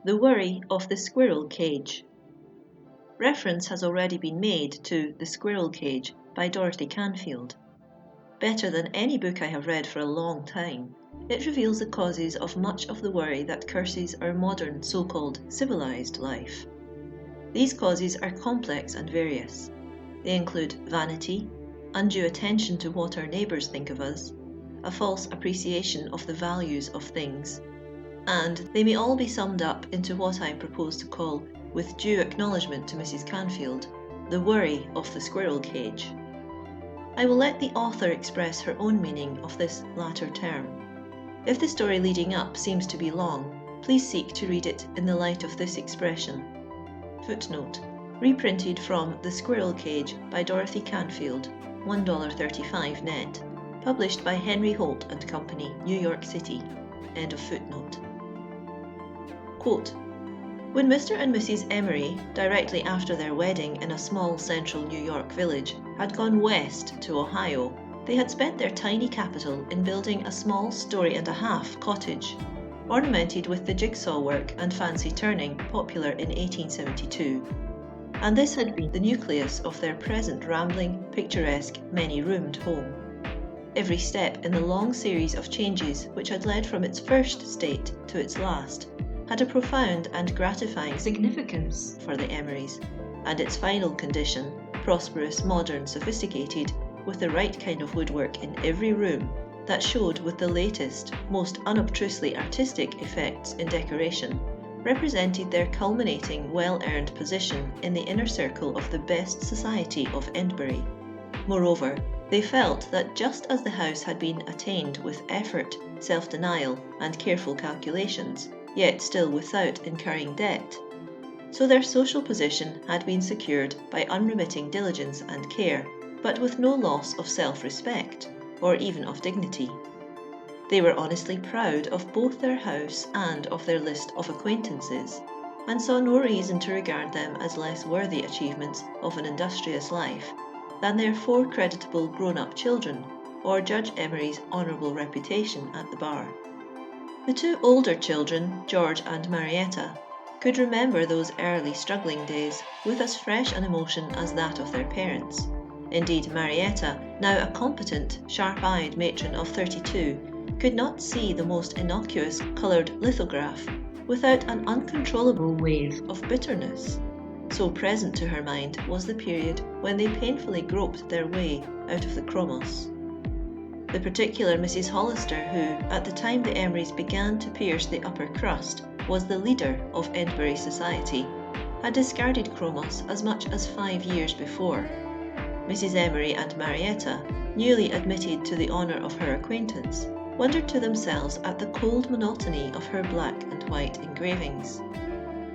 The Worry of the Squirrel Cage. Reference has already been made to The Squirrel Cage by Dorothy Canfield. Better than any book I have read for a long time, it reveals the causes of much of the worry that curses our modern so-called civilized life. These causes are complex and various. They include vanity, undue attention to what our neighbours think of us, a false appreciation of the values of things, and they may all be summed up into what I propose to call, with due acknowledgement to Mrs. Canfield, the worry of the squirrel cage. I will let the author express her own meaning of this latter term. If the story leading up seems to be long, please seek to read it in the light of this expression. Footnote: reprinted from The Squirrel Cage by Dorothy Canfield, $1.35 net, published by Henry Holt & Company, New York City. End of footnote. Quote: when Mr. and Mrs. Emery, directly after their wedding in a small central New York village, had gone west to Ohio, they had spent their tiny capital in building a small story-and-a-half cottage, ornamented with the jigsaw work and fancy turning popular in 1872. And this had been the nucleus of their present rambling, picturesque, many-roomed home. Every step in the long series of changes which had led from its first state to its last had a profound and gratifying significance for the Emerys, and its final condition, prosperous, modern, sophisticated, with the right kind of woodwork in every room that showed with the latest, most unobtrusively artistic effects in decoration, represented their culminating, well-earned position in the inner circle of the best society of Edinburgh. Moreover, they felt that just as the house had been attained with effort, self-denial, and careful calculations, yet still without incurring debt, so their social position had been secured by unremitting diligence and care, but with no loss of self-respect, or even of dignity. They were honestly proud of both their house and of their list of acquaintances, and saw no reason to regard them as less worthy achievements of an industrious life than their 4 creditable grown-up children, or Judge Emery's honourable reputation at the bar. The 2 older children, George and Marietta, could remember those early struggling days with as fresh an emotion as that of their parents. Indeed, Marietta, now a competent, sharp-eyed matron of 32, could not see the most innocuous coloured lithograph without an uncontrollable wave of bitterness. So present to her mind was the period when they painfully groped their way out of the chromos. The particular Mrs. Hollister, who, at the time the Emerys began to pierce the upper crust, was the leader of Edinburgh society, had discarded chromos as much as 5 years before. Mrs. Emery and Marietta, newly admitted to the honour of her acquaintance, wondered to themselves at the cold monotony of her black and white engravings.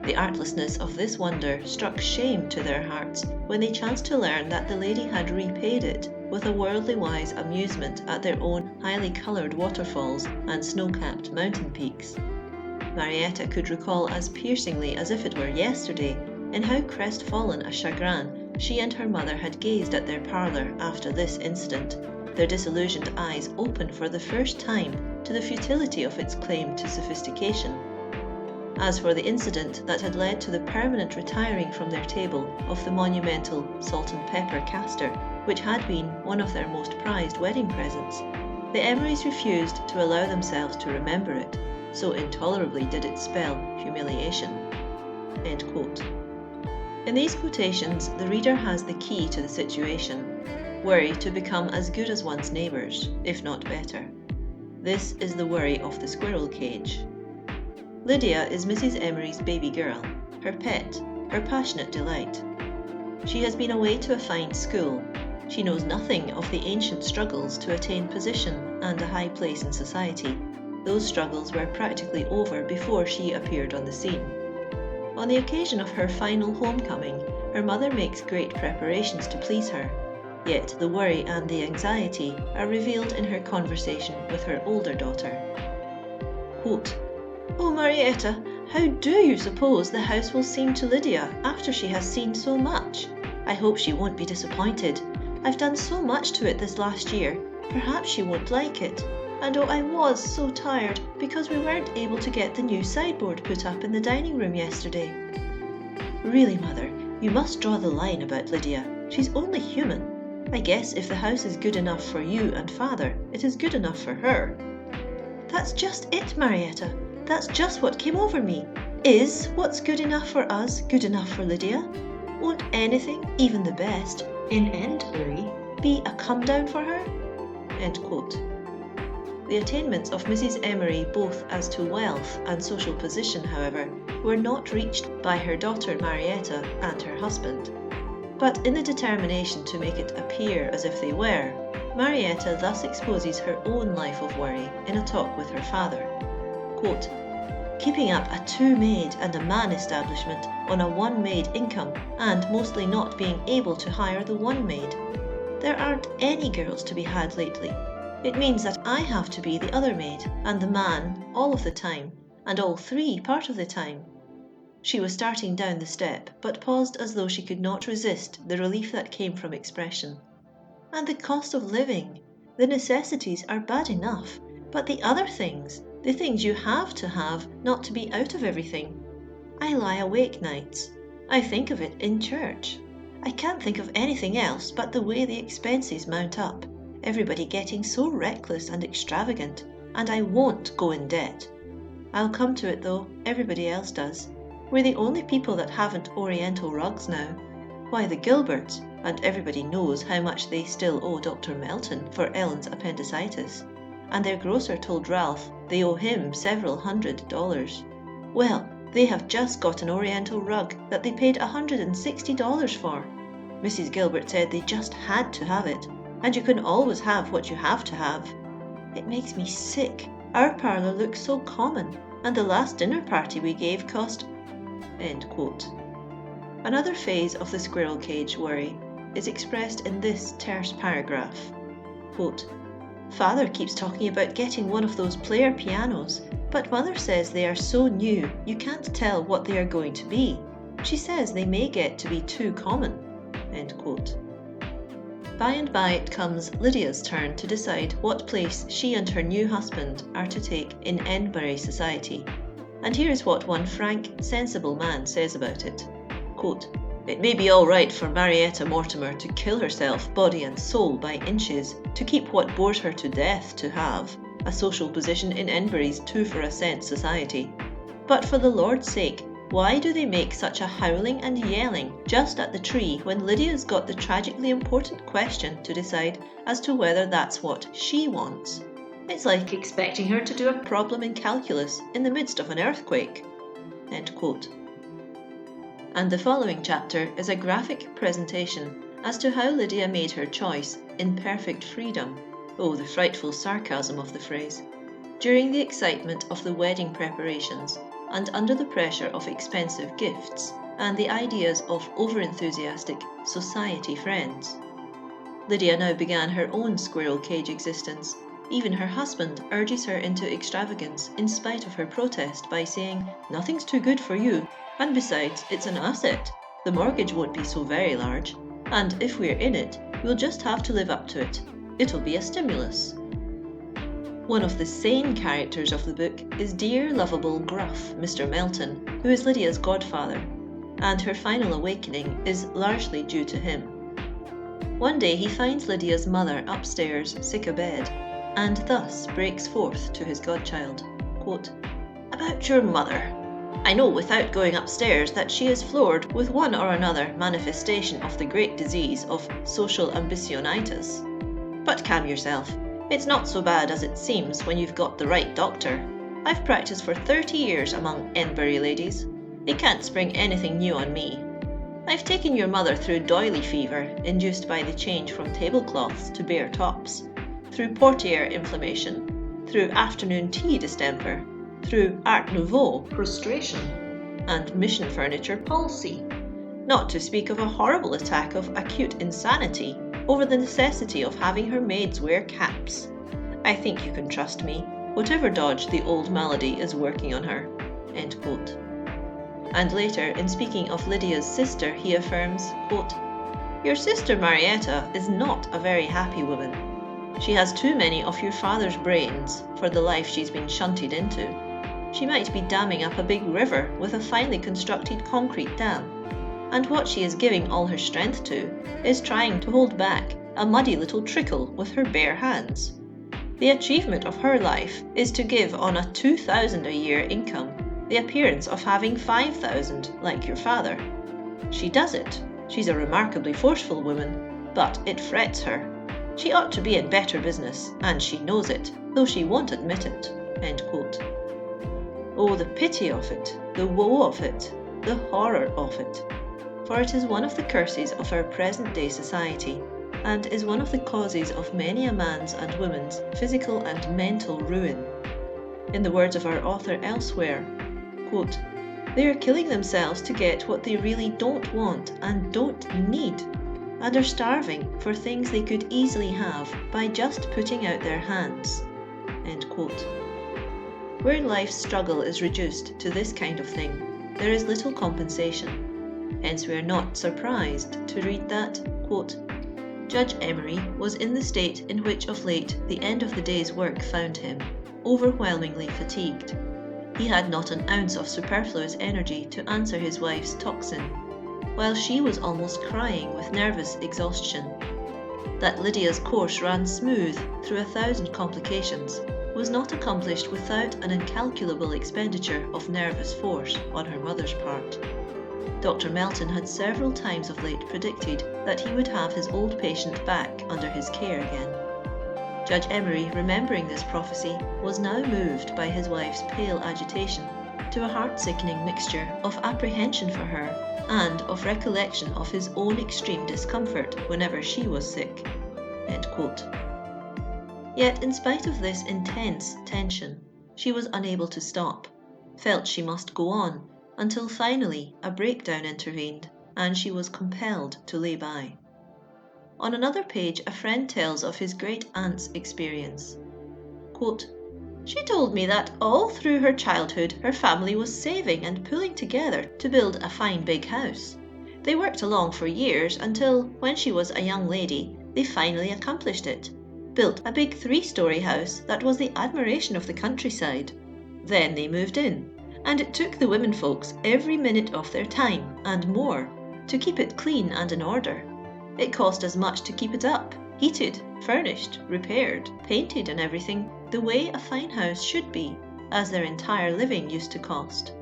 The artlessness of this wonder struck shame to their hearts when they chanced to learn that the lady had repaid it with a worldly-wise amusement at their own highly coloured waterfalls and snow-capped mountain peaks. Marietta could recall as piercingly as if it were yesterday in how crestfallen a chagrin she and her mother had gazed at their parlour after this incident, their disillusioned eyes open for the first time to the futility of its claim to sophistication. As for the incident that had led to the permanent retiring from their table of the monumental salt and pepper caster, which had been one of their most prized wedding presents, the Emerys refused to allow themselves to remember it, so intolerably did it spell humiliation. End quote. In these quotations, the reader has the key to the situation: worry to become as good as one's neighbours, if not better. This is the worry of the squirrel cage. Lydia is Mrs. Emery's baby girl, her pet, her passionate delight. She has been away to a fine school. She knows nothing of the ancient struggles to attain position and a high place in society. Those struggles were practically over before she appeared on the scene. On the occasion of her final homecoming, her mother makes great preparations to please her, yet the worry and the anxiety are revealed in her conversation with her older daughter. Quote, "Oh, Marietta, how do you suppose the house will seem to Lydia after she has seen so much? I hope she won't be disappointed. I've done so much to it this last year. Perhaps she won't like it. And oh, I was so tired because we weren't able to get the new sideboard put up in the dining room yesterday. Really, Mother, you must draw the line about Lydia. She's only human. I guess if the house is good enough for you and Father, it is good enough for her. That's just it, Marietta. That's just what came over me. Is what's good enough for us good enough for Lydia? Won't anything, even the best, in Endbury be a come-down for her? End quote. The attainments of Mrs. Emery, both as to wealth and social position, however, were not reached by her daughter Marietta and her husband. But in the determination to make it appear as if they were, Marietta thus exposes her own life of worry in a talk with her father. Quote, keeping up a two-maid and a man establishment on a one-maid income and mostly not being able to hire the one maid. There aren't any girls to be had lately. It means that I have to be the other maid and the man all of the time, and all three part of the time. She was starting down the step, but paused as though she could not resist the relief that came from expression. And the cost of living. The necessities are bad enough, but the other things, the things you have to have not to be out of everything. I lie awake nights. I think of it in church. I can't think of anything else but the way the expenses mount up. Everybody getting so reckless and extravagant, and I won't go in debt. I'll come to it though, everybody else does. We're the only people that haven't Oriental rugs now. Why, the Gilberts, and everybody knows how much they still owe Dr. Melton for Ellen's appendicitis, and their grocer told Ralph they owe him several $100. Well, they have just got an Oriental rug that they paid $160 for. Mrs. Gilbert said they just had to have it, and you can always have what you have to have. It makes me sick. Our parlour looks so common, and the last dinner party we gave cost... End quote. Another phase of the squirrel cage worry is expressed in this terse paragraph. Quote, Father keeps talking about getting one of those player pianos, but Mother says they are so new you can't tell what they are going to be. She says they may get to be too common. End quote. By and by it comes Lydia's turn to decide what place she and her new husband are to take in Enbury society. And here is what one frank, sensible man says about it. Quote, it may be all right for Marietta Mortimer to kill herself body and soul by inches to keep what bores her to death to have, a social position in Enbury's 2 for a cent society. But for the Lord's sake, why do they make such a howling and yelling just at the tree when Lydia's got the tragically important question to decide as to whether that's what she wants? It's like expecting her to do a problem in calculus in the midst of an earthquake. End quote. And the following chapter is a graphic presentation as to how Lydia made her choice in perfect freedom, oh, the frightful sarcasm of the phrase, during the excitement of the wedding preparations and under the pressure of expensive gifts and the ideas of over-enthusiastic society friends. Lydia now began her own squirrel cage existence. Even her husband urges her into extravagance in spite of her protest by saying, nothing's too good for you, and besides, it's an asset. The mortgage won't be so very large, and if we're in it, we'll just have to live up to it. It'll be a stimulus. One of the sane characters of the book is dear, lovable, gruff Mr. Melton, who is Lydia's godfather, and her final awakening is largely due to him. One day he finds Lydia's mother upstairs sick abed, and thus breaks forth to his godchild, quote, about your mother. I know without going upstairs that she is floored with one or another manifestation of the great disease of social ambitionitis. But calm yourself. It's not so bad as it seems when you've got the right doctor. I've practiced for 30 years among Enbury ladies. They can't spring anything new on me. I've taken your mother through doily fever, induced by the change from tablecloths to bare tops, through portiere inflammation, through afternoon tea distemper, through Art Nouveau prostration, and mission furniture palsy, not to speak of a horrible attack of acute insanity over the necessity of having her maids wear caps. I think you can trust me, whatever dodge the old malady is working on her. End quote. And later, in speaking of Lydia's sister, he affirms, quote, your sister Marietta is not a very happy woman. She has too many of your father's brains for the life she's been shunted into. She might be damming up a big river with a finely constructed concrete dam, and what she is giving all her strength to is trying to hold back a muddy little trickle with her bare hands. The achievement of her life is to give on a 2,000 a year income the appearance of having 5,000 like your father. She does it. She's a remarkably forceful woman, but it frets her. She ought to be in better business, and she knows it, though she won't admit it." End quote. Oh, the pity of it, the woe of it, the horror of it. For it is one of the curses of our present-day society, and is one of the causes of many a man's and woman's physical and mental ruin. In the words of our author elsewhere, quote, "They are killing themselves to get what they really don't want and don't need, and are starving for things they could easily have by just putting out their hands." End quote. Where life's struggle is reduced to this kind of thing, there is little compensation. Hence we are not surprised to read that, quote, "Judge Emery was in the state in which of late the end of the day's work found him, overwhelmingly fatigued. He had not an ounce of superfluous energy to answer his wife's tocsin, while she was almost crying with nervous exhaustion. That Lydia's course ran smooth through 1,000 complications was not accomplished without an incalculable expenditure of nervous force on her mother's part. Dr. Melton had several times of late predicted that he would have his old patient back under his care again. Judge Emery, remembering this prophecy, was now moved by his wife's pale agitation to a heart-sickening mixture of apprehension for her and of recollection of his own extreme discomfort whenever she was sick." End quote. Yet, in spite of this intense tension, she was unable to stop, felt she must go on, until finally a breakdown intervened and she was compelled to lay by. On another page, a friend tells of his great-aunt's experience. Quote, "She told me that all through her childhood her family was saving and pulling together to build a fine big house. They worked along for years until, when she was a young lady, they finally accomplished it. Built a big 3-story house that was the admiration of the countryside. Then they moved in, and it took the women folks every minute of their time, and more, to keep it clean and in order. It cost as much to keep it up, heated, furnished, repaired, painted and everything, the way a fine house should be, as their entire living used to cost.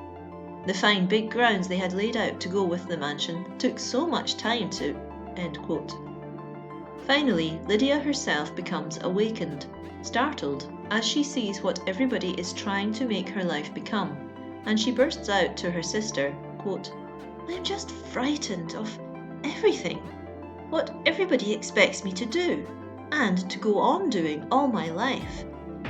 The fine big grounds they had laid out to go with the mansion took so much time to..." End quote. Finally, Lydia herself becomes awakened, startled, as she sees what everybody is trying to make her life become, and she bursts out to her sister, quote, "I'm just frightened of everything. What everybody expects me to do, and to go on doing all my life,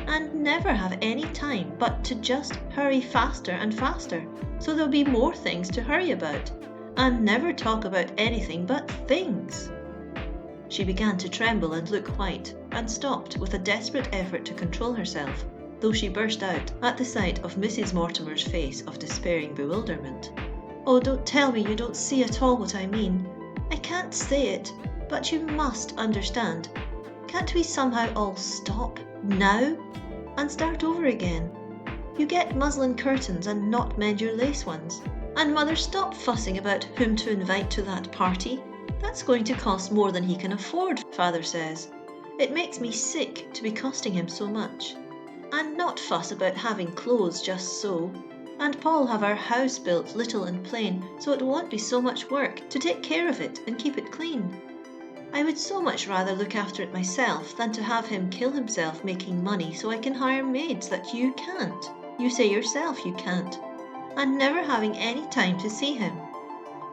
and never have any time but to just hurry faster and faster, so there'll be more things to hurry about, and never talk about anything but things." She began to tremble and look white, and stopped with a desperate effort to control herself, though she burst out at the sight of Mrs. Mortimer's face of despairing bewilderment. "Oh, don't tell me you don't see at all what I mean. I can't say it, but you must understand. Can't we somehow all stop now and start over again? You get muslin curtains and not mend your lace ones. And Mother, stop fussing about whom to invite to that party. That's going to cost more than he can afford, Father says. It makes me sick to be costing him so much. And not fuss about having clothes just so. And Paul have our house built little and plain, so it won't be so much work to take care of it and keep it clean. I would so much rather look after it myself than to have him kill himself making money so I can hire maids that you can't. You say yourself you can't. And never having any time to see him.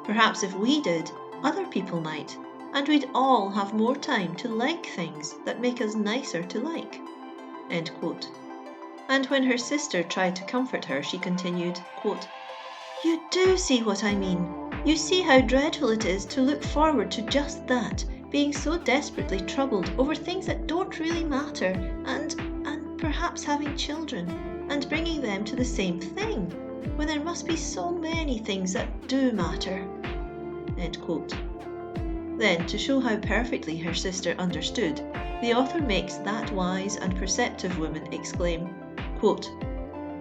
Perhaps if we did, other people might, and we'd all have more time to like things that make us nicer to like." End quote. And when her sister tried to comfort her, she continued, quote, "You do see what I mean. You see how dreadful it is to look forward to just that, being so desperately troubled over things that don't really matter, and perhaps having children, and bringing them to the same thing, when there must be so many things that do matter." End quote. Then, to show how perfectly her sister understood, the author makes that wise and perceptive woman exclaim, quote,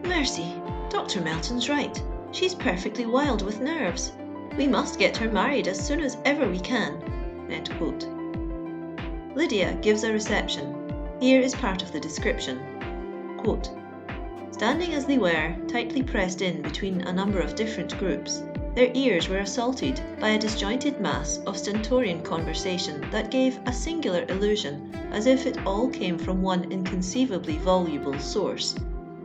"Mercy, Dr. Melton's right. She's perfectly wild with nerves. We must get her married as soon as ever we can." End quote. Lydia gives a reception. Here is part of the description. Quote, "Standing as they were, tightly pressed in between a number of different groups, their ears were assaulted by a disjointed mass of stentorian conversation that gave a singular illusion, as if it all came from one inconceivably voluble source,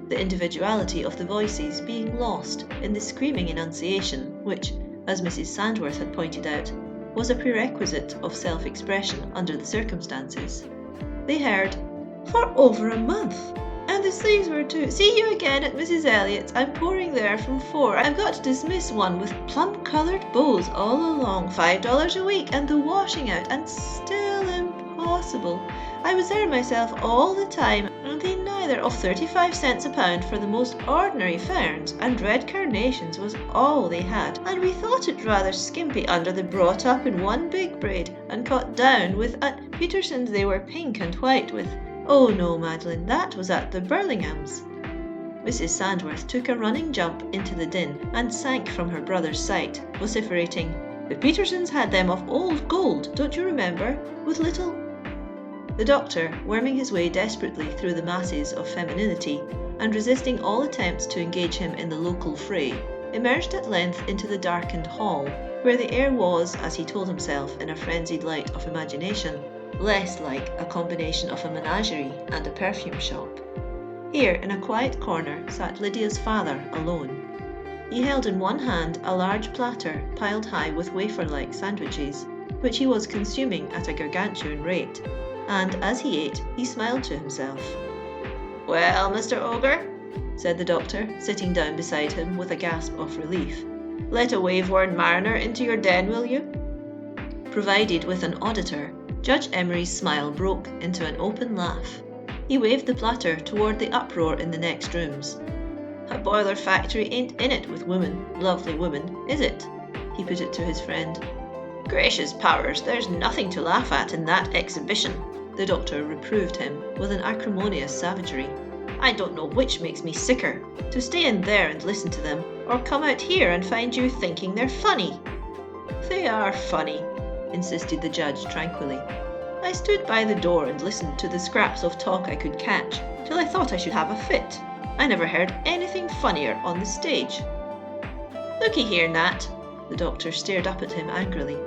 the individuality of the voices being lost in the screaming enunciation which, as Mrs. Sandworth had pointed out, was a prerequisite of self-expression under the circumstances. They heard, 'For over a month,' and the sleeves were to 'See you again at Mrs. Elliott's. I'm pouring there from 4. I've got to dismiss one with plum-coloured bows all along, $5 a week, and the washing out, and still impossible. I was there myself all the time, and they neither of 35 cents a pound for the most ordinary ferns, and red carnations was all they had, and we thought it rather skimpy under the brought up in one big braid, and cut down with at Peterson's they were pink and white with. Oh no, Madeline, that was at the Burlinghams.'" Mrs. Sandworth took a running jump into the din and sank from her brother's sight, vociferating, "The Petersons had them of old gold, don't you remember, with little—" The doctor, worming his way desperately through the masses of femininity, and resisting all attempts to engage him in the local fray, emerged at length into the darkened hall, where the air was, as he told himself in a frenzied light of imagination, less like a combination of a menagerie and a perfume shop. Here, in a quiet corner, sat Lydia's father alone. He held in one hand a large platter piled high with wafer-like sandwiches, which he was consuming at a gargantuan rate, and as he ate, he smiled to himself. "Well, Mr. Ogre," said the doctor, sitting down beside him with a gasp of relief, "let a wave-worn mariner into your den, will you?" Provided with an auditor, Judge Emery's smile broke into an open laugh. He waved the platter toward the uproar in the next rooms. "A boiler factory ain't in it with women, lovely women, is it?" he put it to his friend. "Gracious powers, there's nothing to laugh at in that exhibition," the doctor reproved him with an acrimonious savagery. "I don't know which makes me sicker, to stay in there and listen to them, or come out here and find you thinking they're funny." "They are funny," insisted the judge tranquilly. "I stood by the door and listened to the scraps of talk I could catch, till I thought I should have a fit. I never heard anything funnier on the stage." "Looky here, Nat," the doctor stared up at him angrily.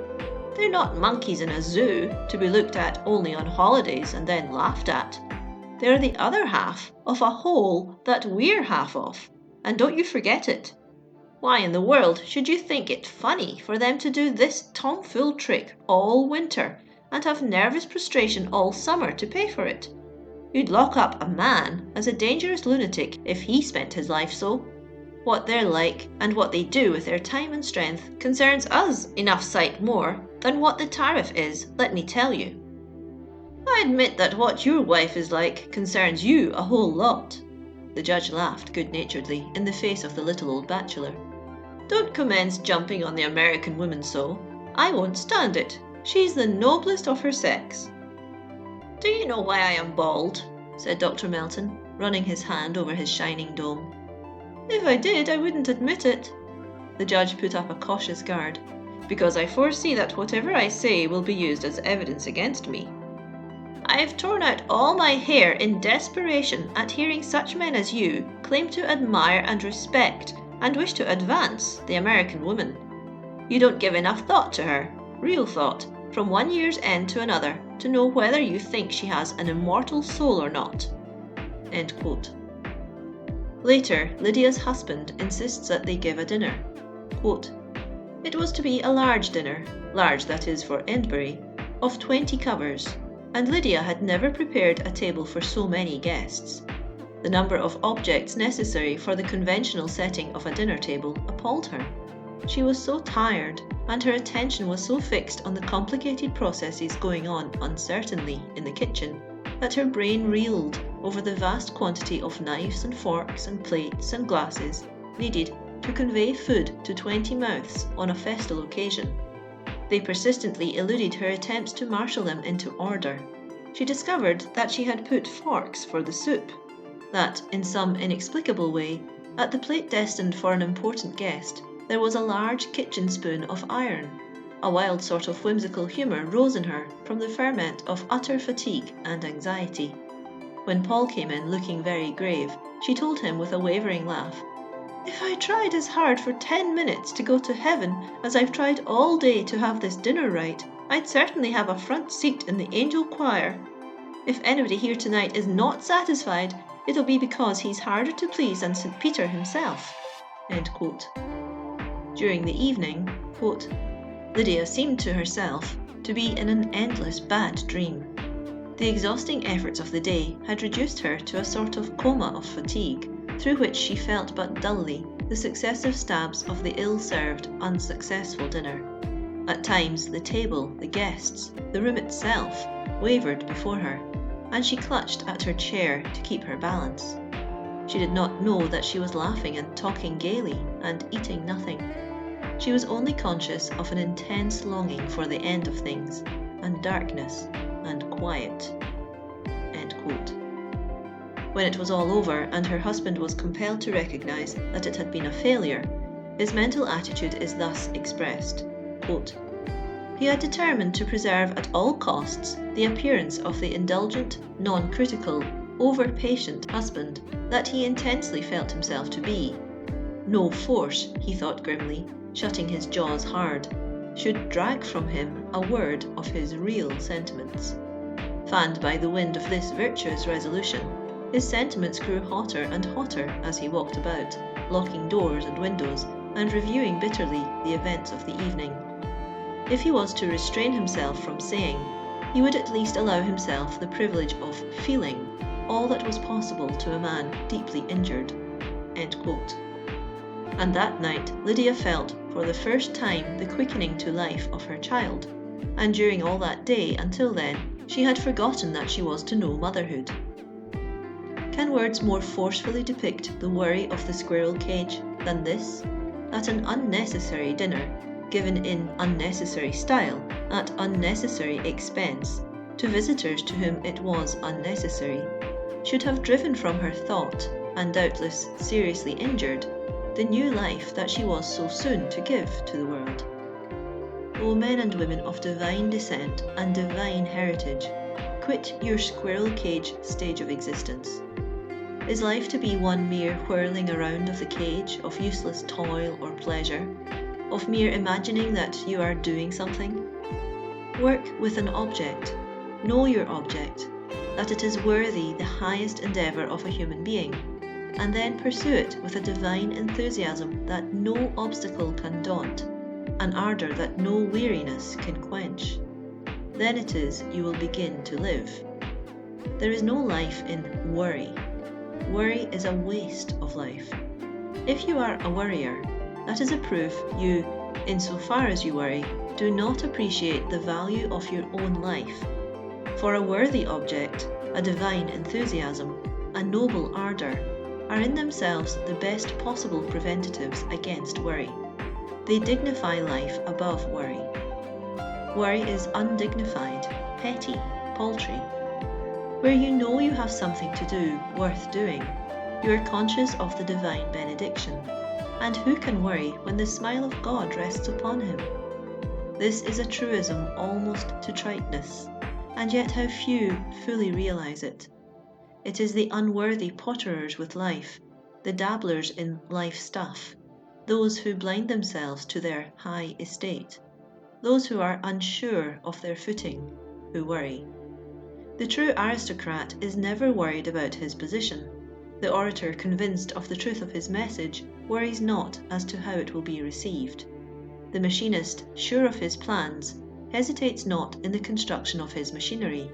"They're not monkeys in a zoo, to be looked at only on holidays and then laughed at. They're the other half of a whole that we're half of, and don't you forget it. Why in the world should you think it funny for them to do this tomfool trick all winter and have nervous prostration all summer to pay for it? You'd lock up a man as a dangerous lunatic if he spent his life so. What they're like and what they do with their time and strength concerns us enough sight more than what the tariff is, let me tell you." "I admit that what your wife is like concerns you a whole lot." The judge laughed good-naturedly in the face of the little old bachelor. "Don't commence jumping on the American woman so. I won't stand it. She's the noblest of her sex." "Do you know why I am bald?" said Dr. Melton, running his hand over his shining dome. "If I did, I wouldn't admit it." The judge put up a cautious guard. "Because I foresee that whatever I say will be used as evidence against me. I've torn out all my hair in desperation at hearing such men as you claim to admire and respect and wish to advance the American woman. You don't give enough thought to her, real thought, from one year's end to another, to know whether you think she has an immortal soul or not." End quote. Later, Lydia's husband insists that they give a dinner. Quote, "It was to be a large dinner, large that is for Edinburgh, of 20 covers, and Lydia had never prepared a table for so many guests. The number of objects necessary for the conventional setting of a dinner table appalled her. She was so tired, and her attention was so fixed on the complicated processes going on uncertainly in the kitchen, that her brain reeled over the vast quantity of knives and forks and plates and glasses needed to convey food to 20 mouths on a festal occasion. They persistently eluded her attempts to marshal them into order. She discovered that she had put forks for the soup, that, in some inexplicable way, at the plate destined for an important guest, there was a large kitchen spoon of iron. A wild sort of whimsical humour rose in her from the ferment of utter fatigue and anxiety. When Paul came in looking very grave, she told him with a wavering laugh, "If I tried as hard for 10 minutes to go to heaven as I've tried all day to have this dinner right, I'd certainly have a front seat in the angel choir. If anybody here tonight is not satisfied, it'll be because he's harder to please than St. Peter himself." End quote. During the evening, quote, Lydia seemed to herself to be in an endless bad dream. The exhausting efforts of the day had reduced her to a sort of coma of fatigue, through which she felt but dully the successive stabs of the ill-served, unsuccessful dinner. At times the table, the guests, the room itself wavered before her, and she clutched at her chair to keep her balance. She did not know that she was laughing and talking gaily and eating nothing. She was only conscious of an intense longing for the end of things, and darkness, and quiet. End quote. When it was all over and her husband was compelled to recognize that it had been a failure, his mental attitude is thus expressed, quote, he had determined to preserve at all costs the appearance of the indulgent, non-critical, over-patient husband that he intensely felt himself to be. No force, he thought grimly, shutting his jaws hard, should drag from him a word of his real sentiments. Fanned by the wind of this virtuous resolution, his sentiments grew hotter and hotter as he walked about, locking doors and windows and reviewing bitterly the events of the evening. If he was to restrain himself from saying, he would at least allow himself the privilege of feeling all that was possible to a man deeply injured. End quote. And that night Lydia felt for the first time the quickening to life of her child, and during all that day until then she had forgotten that she was to know motherhood. Can words more forcefully depict the worry of the squirrel cage than this? That an unnecessary dinner, given in unnecessary style, at unnecessary expense, to visitors to whom it was unnecessary, should have driven from her thought, and doubtless seriously injured, the new life that she was so soon to give to the world. O men and women of divine descent and divine heritage, quit your squirrel cage stage of existence. Is life to be one mere whirling around of the cage of useless toil or pleasure, of mere imagining that you are doing something? Work with an object, know your object, that it is worthy the highest endeavour of a human being, and then pursue it with a divine enthusiasm that no obstacle can daunt, an ardour that no weariness can quench. Then it is you will begin to live. There is no life in worry. Worry is a waste of life. If you are a worrier, that is a proof you, insofar as you worry, do not appreciate the value of your own life. For a worthy object, a divine enthusiasm, a noble ardour, are in themselves the best possible preventatives against worry. They dignify life above worry. Worry is undignified, petty, paltry. Where you know you have something to do worth doing, you are conscious of the divine benediction. And who can worry when the smile of God rests upon him? This is a truism almost to triteness, and yet how few fully realize it. It is the unworthy potterers with life, the dabblers in life stuff, those who blind themselves to their high estate, those who are unsure of their footing, who worry. The true aristocrat is never worried about his position. The orator convinced of the truth of his message worries not as to how it will be received. The machinist, sure of his plans, hesitates not in the construction of his machinery.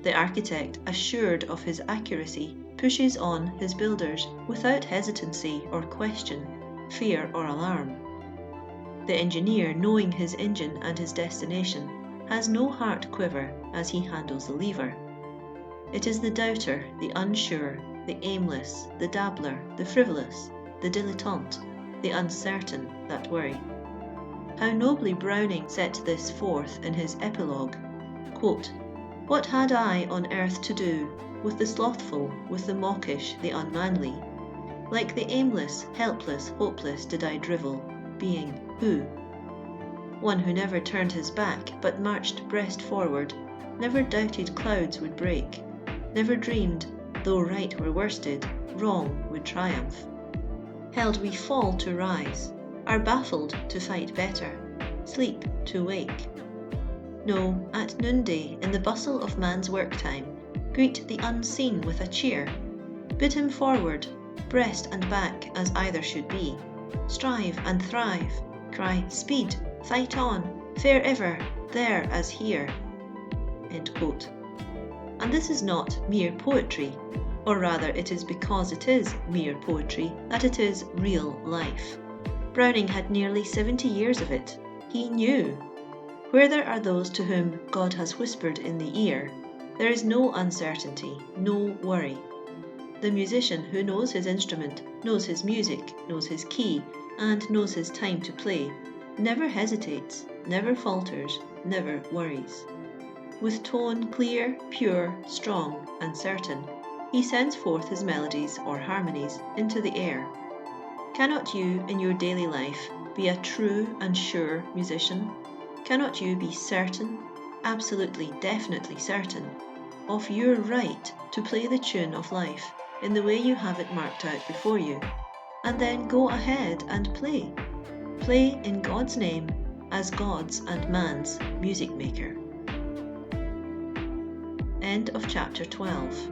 The architect, assured of his accuracy, pushes on his builders without hesitancy or question, fear or alarm. The engineer, knowing his engine and his destination, has no heart quiver as he handles the lever. It is the doubter, the unsure, the aimless, the dabbler, the frivolous, the dilettante, the uncertain that worry. How nobly Browning set this forth in his epilogue, quote, "What had I on earth to do with the slothful, with the mawkish, the unmanly? Like the aimless, helpless, hopeless did I drivel, being who? One who never turned his back, but marched breast forward, never doubted clouds would break, never dreamed, though right were worsted, wrong would triumph. Held we fall to rise, are baffled to fight better, sleep to wake. No, at noonday, in the bustle of man's work time, greet the unseen with a cheer. Bid him forward, breast and back as either should be. Strive and thrive, cry speed, fight on, fair ever, there as here." End quote. And this is not mere poetry, or rather it is because it is mere poetry that it is real life. Browning had nearly 70 years of it. He knew. Where there are those to whom God has whispered in the ear, there is no uncertainty, no worry. The musician who knows his instrument, knows his music, knows his key, and knows his time to play, never hesitates, never falters, never worries. With tone clear, pure, strong, and certain, he sends forth his melodies or harmonies into the air. Cannot you, in your daily life, be a true and sure musician? Cannot you be certain, absolutely, definitely certain, of your right to play the tune of life in the way you have it marked out before you, and then go ahead and play? Play in God's name as God's and man's music maker. End of chapter 12.